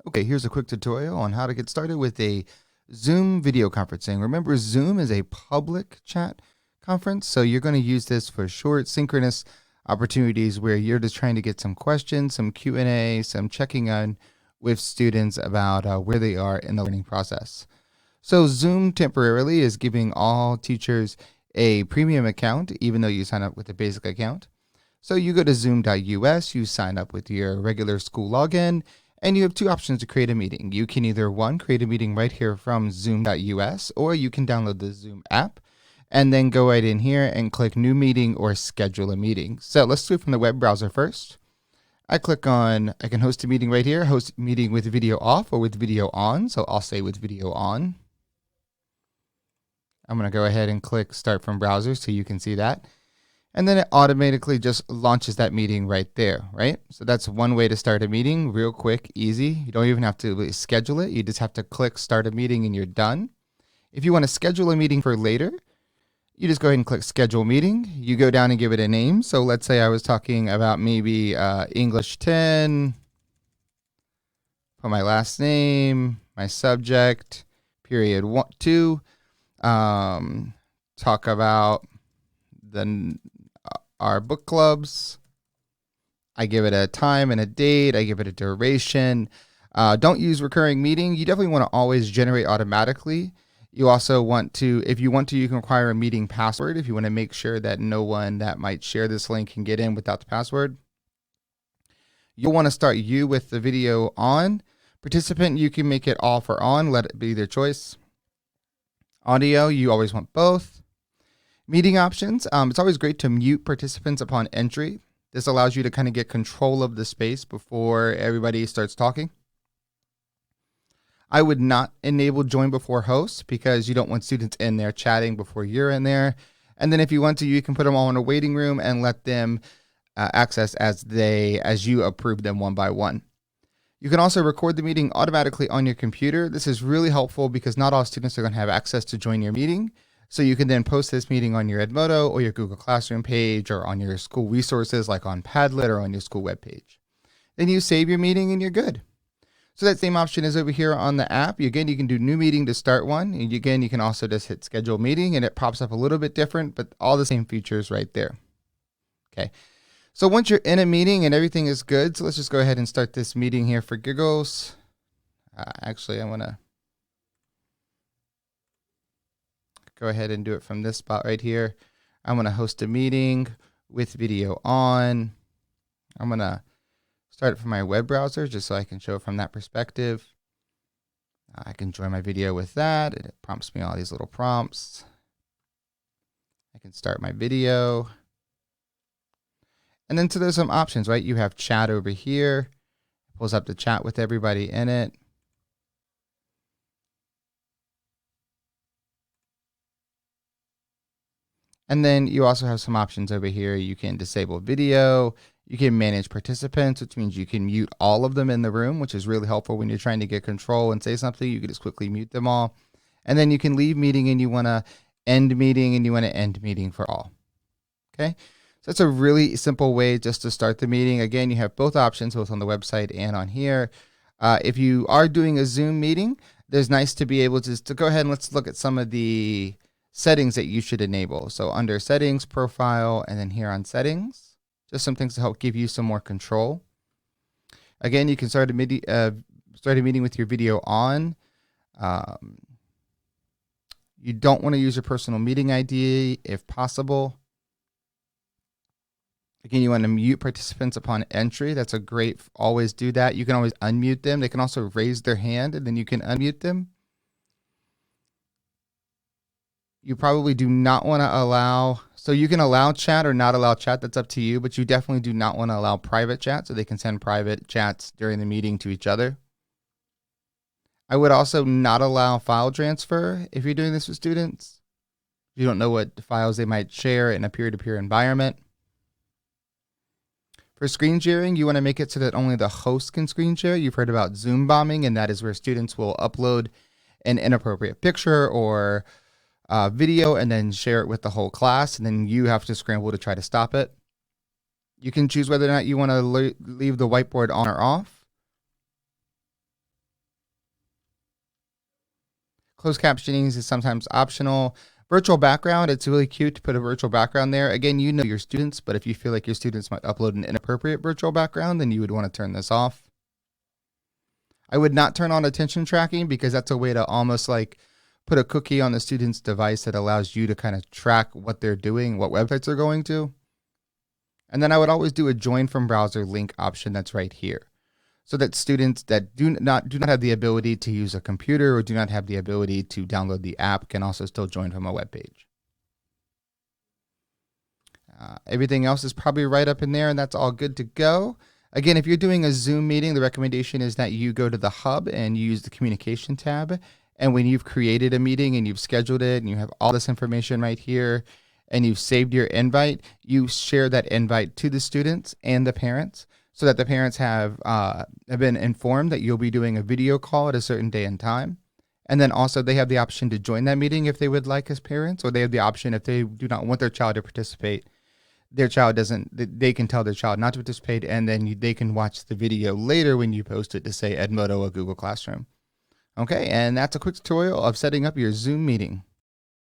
Okay, here's a quick tutorial on how to get started with a Zoom video conferencing. Remember, Zoom is a public chat conference, so you're going to use this for short, synchronous opportunities where you're just trying to get some questions, some Q&A, some checking on with students about where they are in the learning process. So Zoom temporarily is giving all teachers a premium account, even though you sign up with a basic account. So you go to zoom.us, you sign up with your regular school login, and you have two options to create a meeting. You can either, one, create a meeting right here from zoom.us, or you can download the Zoom app and then go right in here and click New Meeting or Schedule a Meeting. So let's do it from the web browser first. I click on, I can host a meeting right here, host meeting with video off or with video on. So I'll say with video on. I'm going to go ahead and click Start from Browser so you can see that. And then it automatically just launches that meeting right there, right? So that's one way to start a meeting, real quick, easy. You don't even have to schedule it. You just have to click Start a Meeting and you're done. If you want to schedule a meeting for later, you just go ahead and click Schedule Meeting. You go down and give it a name. So let's say I was talking about maybe English 10, put my last name, my subject, period 2, talk about our book clubs. I give it a time and a date. I give it a duration. Don't use recurring meeting. You definitely want to always generate automatically. You also want to, if you want to, you can require a meeting password if you want to make sure that no one that might share this link can get in without the password. You'll want to start you with the video on. Participant, you can make it off or on. Let it be their choice. Audio, you always want both. Meeting options, it's always great to mute participants upon entry. This allows you to kind of get control of the space before everybody starts talking. I would not enable join before host because you don't want students in there chatting before you're in there. And then if you want to, you can put them all in a waiting room and let them access as you approve them one by one. You can also record the meeting automatically on your computer. This is really helpful because not all students are going to have access to join your meeting. So you can then post this meeting on your Edmodo or your Google Classroom page or on your school resources like on Padlet or on your school webpage. Then you save your meeting and you're good. So that same option is over here on the app. Again, you can do new meeting to start one. And again, you can also just hit schedule meeting and it pops up a little bit different, but all the same features right there. Okay. So once you're in a meeting and everything is good, so let's just go ahead and start this meeting here for giggles. Actually, I want to go ahead and do it from this spot right here. I'm going to host a meeting with video on. I'm going to start it from my web browser just so I can show it from that perspective. I can join my video with that. It prompts me all these little prompts. I can start my video. And then so there's some options, right? You have chat over here. It pulls up the chat with everybody in it. And then you also have some options over here. You can disable video. You can manage participants, which means you can mute all of them in the room, which is really helpful when you're trying to get control and say something. You can just quickly mute them all. And then you can leave meeting and you want to end meeting and you want to end meeting for all. Okay. So that's a really simple way just to start the meeting. Again, you have both options, both on the website and on here. If you are doing a Zoom meeting, there's nice to be able to go ahead and let's look at some of the settings that you should enable. So under settings, profile, and then here on settings, just some things to help give you some more control. Again, you can start a meeting with your video on. You don't want to use your personal meeting ID if possible. Again, you want to mute participants upon entry. That's a great, always do that. You can always unmute them. They can also raise their hand and then you can unmute them. You probably do not want to allow, so you can allow chat or not allow chat. That's up to you, but you definitely do not want to allow private chat so they can send private chats during the meeting to each other. I would also not allow file transfer if you're doing this with students. You don't know what files they might share in a peer-to-peer environment. For screen sharing, you want to make it so that only the host can screen share. You've heard about Zoom bombing, and that is where students will upload an inappropriate picture or video and then share it with the whole class, and then you have to scramble to try to stop it. You can choose whether or not you want to leave the whiteboard on or off. Closed captioning is sometimes optional. Virtual background, it's really cute to put a virtual background there. Again, you know your students, but if you feel like your students might upload an inappropriate virtual background, then you would want to turn this off. I would not turn on attention tracking because that's a way to almost like put a cookie on the student's device that allows you to kind of track what they're doing, what websites they're going to. And then I would always do a join from browser link option that's right here, so that students that do not have the ability to use a computer or do not have the ability to download the app can also still join from a web page. Everything else is probably right up in there, and that's all good to go. Again, if you're doing a Zoom meeting, the recommendation is that you go to the hub and you use the communication tab. And when you've created a meeting and you've scheduled it and you have all this information right here and you've saved your invite, you share that invite to the students and the parents so that the parents have been informed that you'll be doing a video call at a certain day and time. And then also they have the option to join that meeting if they would like as parents, or they have the option if they do not want their child to participate. Their child doesn't, they can tell their child not to participate, and then they can watch the video later when you post it to say Edmodo or Google Classroom. Okay, and that's a quick tutorial of setting up your Zoom meeting.